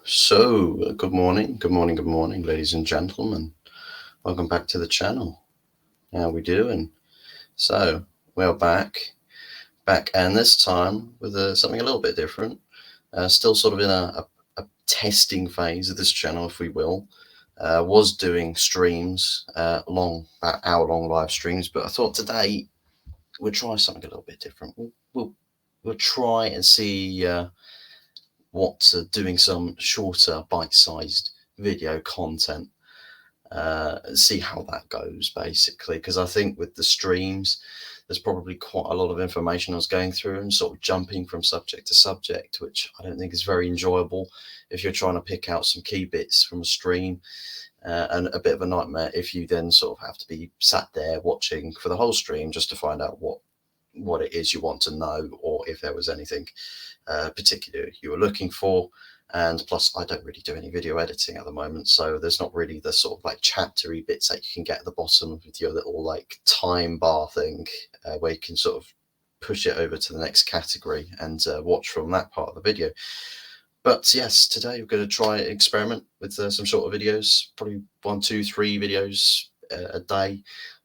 Good morning, ladies and gentlemen. Welcome back to the channel. How we doing? So we're back, and this time with something a little bit different. Still sort of in a testing phase of this channel, if we will. Was doing streams, about hour-long live streams, but I thought today we'll try something a little bit different. We'll try and see what doing some shorter, bite-sized video content. See how that goes, basically, because I think with the streams there's probably quite a lot of information I was going through and sort of jumping from subject to subject, which I don't think is very enjoyable if you're trying to pick out some key bits from a stream, and a bit of a nightmare if you then sort of have to be sat there watching for the whole stream just to find out what it is you want to know, or if there was anything particular you were looking for. And plus, I don't really do any video editing at the moment, so there's not really the sort of like chaptery bits that you can get at the bottom with your little like time bar thing, where you can sort of push it over to the next category and watch from that part of the video. But yes, today we're going to try experiment with some shorter videos, probably 1, 2, 3 videos a day,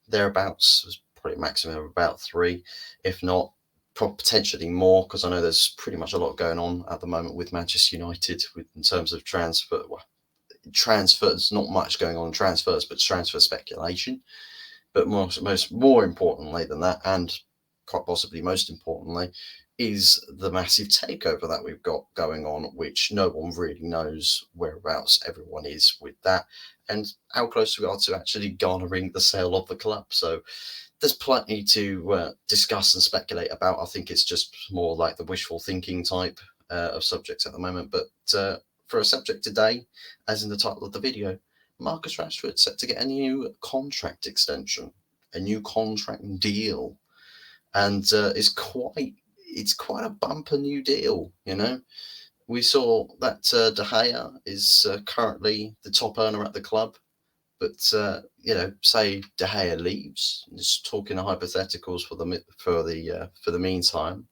thereabouts. Probably a maximum of about 3, if not potentially more, because I know there's pretty much a lot going on at the moment with Manchester United in terms of transfers. Not much going on in transfers, but transfer speculation. But more importantly than that, and quite possibly most importantly, is the massive takeover that we've got going on, which no one really knows whereabouts everyone is with that, and how close we are to actually garnering the sale of the club. So there's plenty to discuss and speculate about. I think it's just more like the wishful thinking type of subjects at the moment. But for a subject today, as in the title of the video, Marcus Rashford set to get a new contract extension, a new contract deal, and it's quite a bumper new deal. We saw that De Gea is currently the top earner at the club. But say De Gea leaves. Just talking of hypotheticals for the meantime.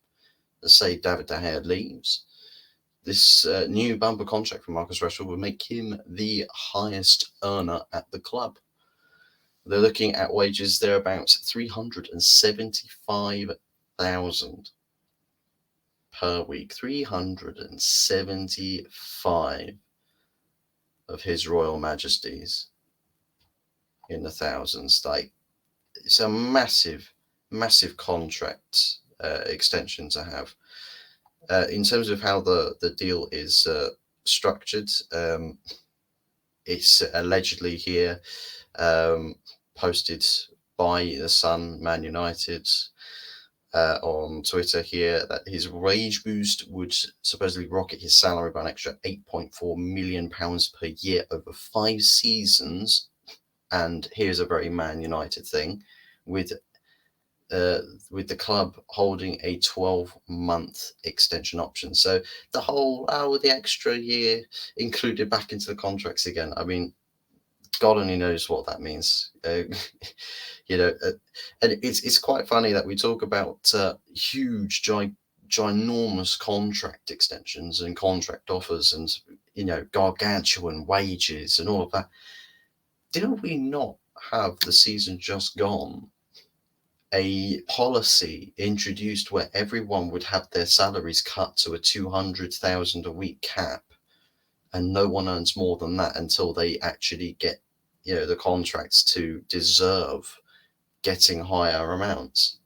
Let's say David De Gea leaves. This new bumper contract for Marcus Rashford would make him the highest earner at the club. They're looking at wages thereabouts 375,000 per week. 375 of His Royal Majesties in the thousands. Like, it's a massive contract extension to have. In terms of how the deal is structured, it's allegedly here posted by the Sun, Man United, on Twitter here, that his wage boost would supposedly rocket his salary by an extra £8.4 million per year over 5 seasons. And here's a very Man United thing, with the club holding a 12-month extension option. So the extra year included back into the contracts again. I mean, God only knows what that means. And it's quite funny that we talk about huge, ginormous contract extensions and contract offers, and gargantuan wages and all of that. Didn't we not have the season just gone a policy introduced where everyone would have their salaries cut to a 200,000 a week cap, and no one earns more than that until they actually get the contracts to deserve getting higher amounts?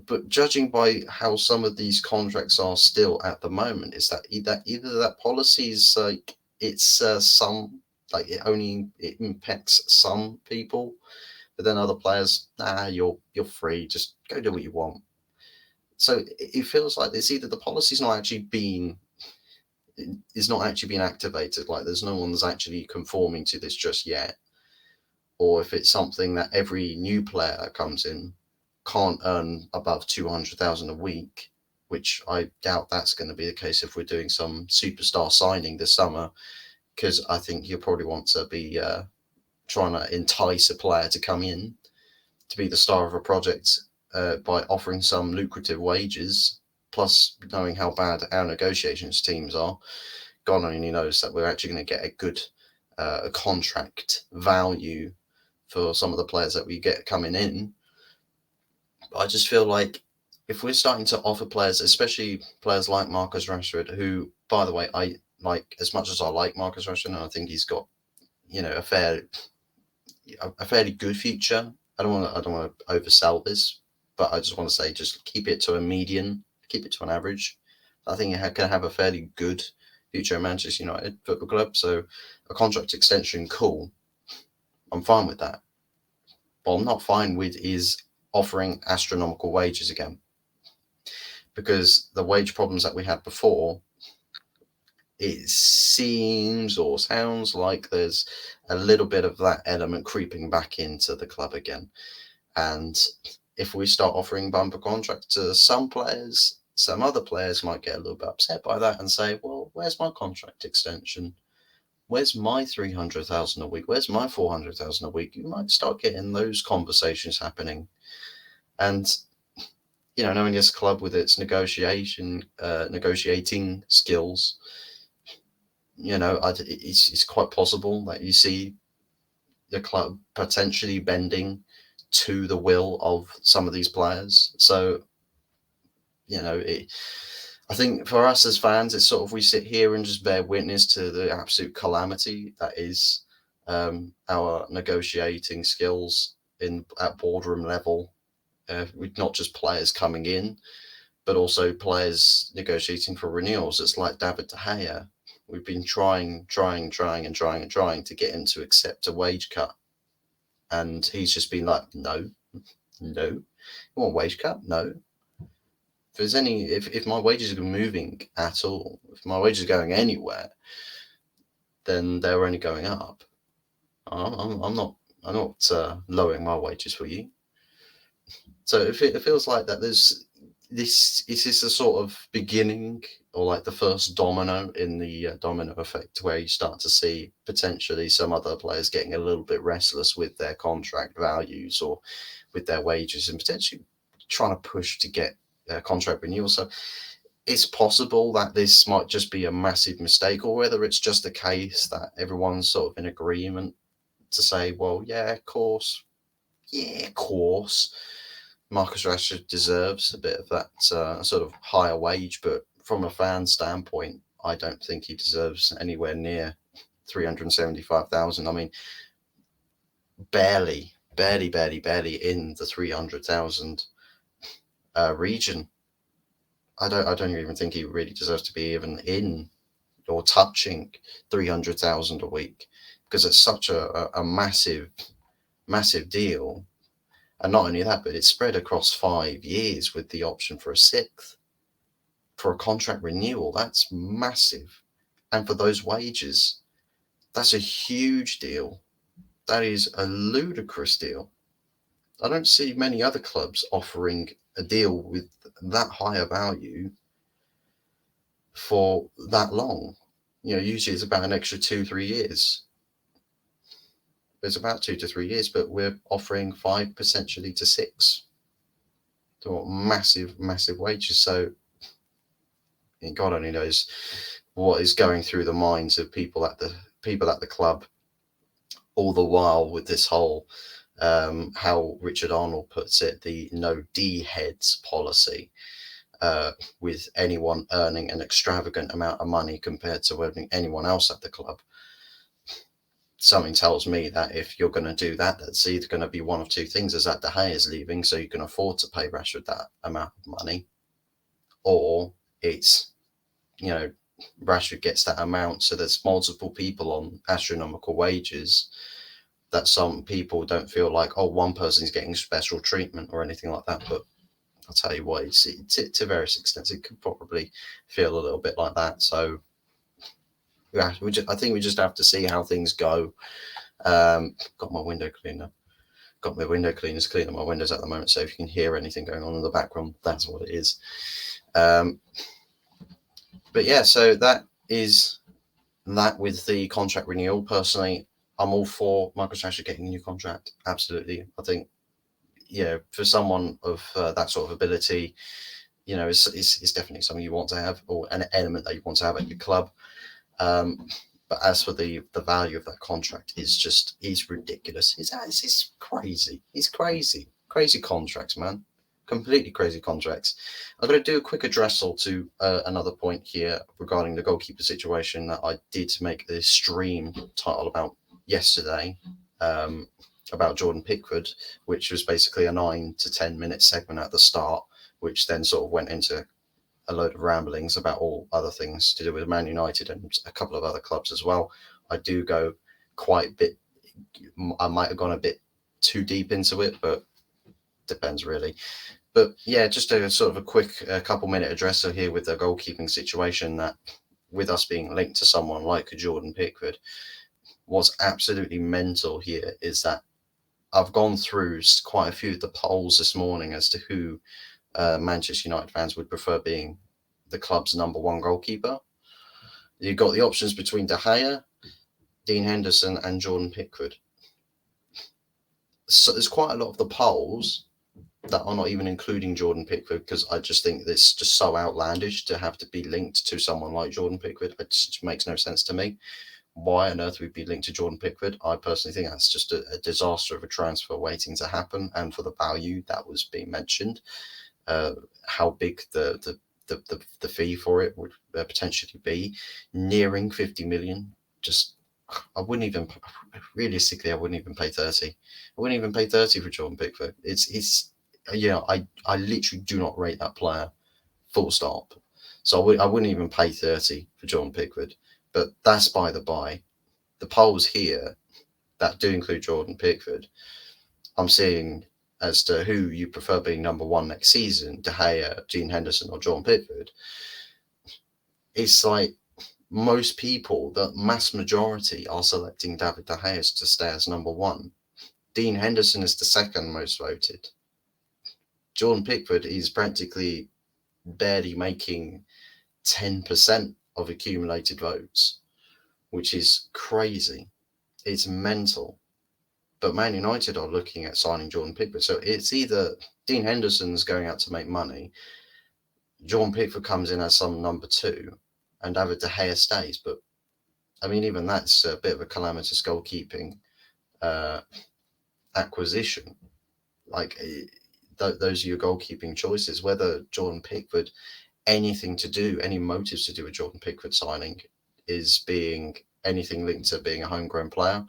But judging by how some of these contracts are still at the moment, is that either that policy is like it's some, like it impacts some people, but then other players, you're free, just go do what you want. So it feels like it's either the policy's not actually being activated, like there's no one's actually conforming to this just yet, or if it's something that every new player that comes in can't earn above 200,000 a week, which I doubt that's going to be the case if we're doing some superstar signing this summer, because I think you'll probably want to be trying to entice a player to come in to be the star of a project by offering some lucrative wages, plus knowing how bad our negotiations teams are, God only knows that we're actually going to get a good contract value for some of the players that we get coming in. But I just feel like if we're starting to offer players, especially players like Marcus Rashford, who, by the way, I like as much as I like Marcus Rashford, and I think he's got, a fairly good future. I don't want to oversell this, but I just want to say just keep it to a median, keep it to an average. I think he can have a fairly good future at Manchester United Football Club. So a contract extension, cool. I'm fine with that. What I'm not fine with is offering astronomical wages again, because the wage problems that we had before, it seems or sounds like there's a little bit of that element creeping back into the club again. And if we start offering bumper contracts to some players, some other players might get a little bit upset by that and say, well, where's my contract extension? Where's my 300,000 a week? Where's my 400,000 a week? You might start getting those conversations happening. And, knowing this club with its negotiating skills, it's quite possible that you see the club potentially bending to the will of some of these players. So, I think for us as fans, it's sort of, we sit here and just bear witness to the absolute calamity that is our negotiating skills at boardroom level, with not just players coming in, but also players negotiating for renewals. It's like David De Gea. We've been trying to get him to accept a wage cut. And he's just been like, no. You want a wage cut? No. If my wages are moving at all, if my wages are going anywhere, then they're only going up. I'm not lowering my wages for you. So it feels like that this is the sort of beginning, or like the first domino in the domino effect, where you start to see potentially some other players getting a little bit restless with their contract values or with their wages, and potentially trying to push to get contract renewal. So it's possible that this might just be a massive mistake, or whether it's just a case that everyone's sort of in agreement to say, well, yeah, of course, Marcus Rashford deserves a bit of that sort of higher wage, but from a fan standpoint, I don't think he deserves anywhere near 375,000. I mean, barely in the 300,000 region. I don't even think he really deserves to be even in or touching 300,000 a week, because it's such a massive deal. And not only that, but it's spread across 5 years with the option for a sixth. For a contract renewal, that's massive. And for those wages, that's a huge deal. That is a ludicrous deal. I don't see many other clubs offering a deal with that higher value for that long. Usually it's about an extra 2-3 years. It's about 2 to 3 years, but we're offering 5, potentially to 6. To massive wages. So God only knows what is going through the minds of people at the club, all the while with this whole how Richard Arnold puts it, the no D heads policy, with anyone earning an extravagant amount of money compared to anyone else at the club. Something tells me that if you're going to do that, that's either going to be one of two things: is that De Gea is leaving, so you can afford to pay Rashford that amount of money, or it's, Rashford gets that amount, so there's multiple people on astronomical wages, that some people don't feel like, oh, one person's getting special treatment or anything like that. But I'll tell you what, to various extents, it could probably feel a little bit like that. So yeah, I think we just have to see how things go. Got my window cleaner. Got my window cleaners cleaning my windows at the moment, so if you can hear anything going on in the background, that's what it is. But yeah, so that is that with the contract renewal. Personally, I'm all for Marcus Rashford getting a new contract. Absolutely. I think, for someone of that sort of ability, it's definitely something you want to have, or an element that you want to have at your club. But as for the value of that contract, is ridiculous. It's crazy. It's crazy contracts, man. Completely crazy contracts. I'm going to do a quick addressal to another point here regarding the goalkeeper situation that I did make a stream title about yesterday, about Jordan Pickford, which was basically a 9 to 10 minute segment at the start, which then sort of went into a load of ramblings about all other things to do with Man United and a couple of other clubs as well. I do go quite a bit. I might have gone a bit too deep into it, but depends really. But yeah, just a sort of a quick couple-minute addresser here with the goalkeeping situation, that with us being linked to someone like Jordan Pickford, what's absolutely mental here is that I've gone through quite a few of the polls this morning as to who Manchester United fans would prefer being the club's number one goalkeeper. You've got the options between De Gea, Dean Henderson, and Jordan Pickford. So there's quite a lot of the polls that are not even including Jordan Pickford, because I just think this just so outlandish to have to be linked to someone like Jordan Pickford. It just makes no sense to me. Why on earth would be linked to Jordan Pickford? I personally think that's just a disaster of a transfer waiting to happen, and for the value that was being mentioned, how big the fee for it would potentially be, nearing 50 million. Just, I wouldn't even, realistically, I wouldn't even pay 30. I wouldn't even pay 30 for Jordan Pickford. It's I literally do not rate that player, full stop. So I wouldn't even pay 30 for Jordan Pickford. But that's by the by. The polls here that do include Jordan Pickford, I'm seeing as to who you prefer being number one next season, De Gea, Dean Henderson, or Jordan Pickford. It's like most people, the mass majority, are selecting David De Gea to stay as number one. Dean Henderson is the second most voted. Jordan Pickford is practically barely making 10% of accumulated votes, which is crazy. It's mental. But Man United are looking at signing Jordan Pickford. So it's either Dean Henderson's going out to make money, Jordan Pickford comes in as some number two, and David De Gea stays. But I mean, even that's a bit of a calamitous goalkeeping acquisition. Like, those are your goalkeeping choices. Whether Jordan Pickford, anything to do, any motives to do with Jordan Pickford signing is being anything linked to being a homegrown player.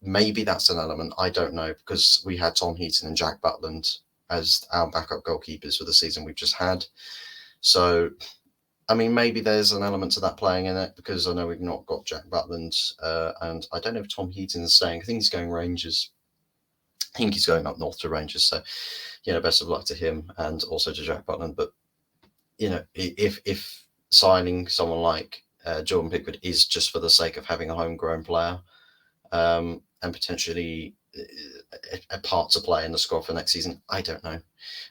Maybe that's an element. I don't know, because we had Tom Heaton and Jack Butland as our backup goalkeepers for the season we've just had. So, I mean, maybe there's an element to that playing in it, because I know we've not got Jack Butland, and I don't know if Tom Heaton's staying. I think he's going Rangers. I think he's going up north to Rangers. So, best of luck to him and also to Jack Butland. But, if signing someone like Jordan Pickford is just for the sake of having a homegrown player, and potentially a part to play in the squad for next season, I don't know.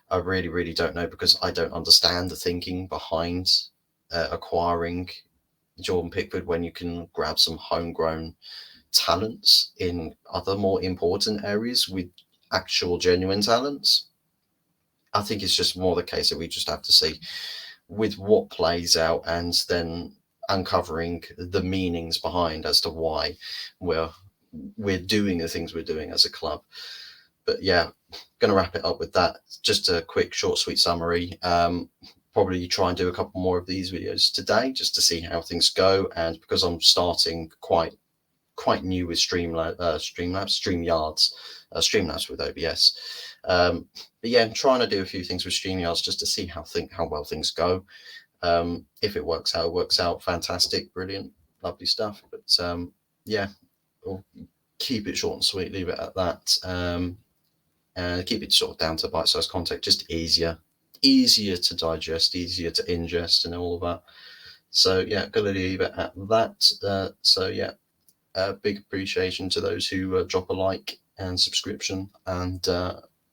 I really, really don't know, because I don't understand the thinking behind acquiring Jordan Pickford when you can grab some homegrown talents in other more important areas with actual genuine talents. I think it's just more the case that we just have to see with what plays out, and then uncovering the meanings behind as to why we're doing the things we're doing as a club. But yeah, going to wrap it up with that. Just a quick, short, sweet summary. Probably try and do a couple more of these videos today just to see how things go. And because I'm starting quite new with Streamlabs with OBS. But yeah, I'm trying to do a few things with StreamYards just to see how well things go. If it works out, it works out. Fantastic, brilliant, lovely stuff. But yeah, we'll keep it short and sweet, leave it at that. And keep it sort of down to bite-sized content, just easier to digest, easier to ingest, and all of that. So yeah, gonna leave it at that. So yeah, big appreciation to those who drop a like and subscription, and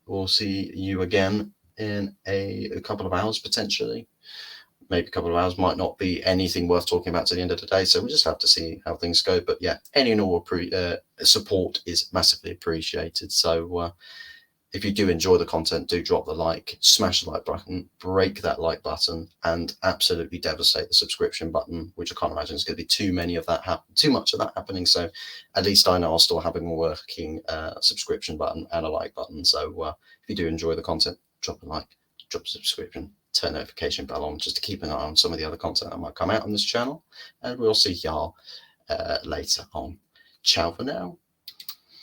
we'll see you again in a couple of hours potentially. Maybe a couple of hours, might not be anything worth talking about to the end of the day, so we'll just have to see how things go. But yeah, any and all support is massively appreciated. So if you do enjoy the content, do drop the like, smash the like button, break that like button, and absolutely devastate the subscription button, which I can't imagine is going to be too much of that happening. So at least I know I'll still have a working subscription button and a like button. So if you do enjoy the content, drop a like, drop a subscription, turn notification bell on, just to keep an eye on some of the other content that might come out on this channel. And we'll see y'all later on. Ciao for now.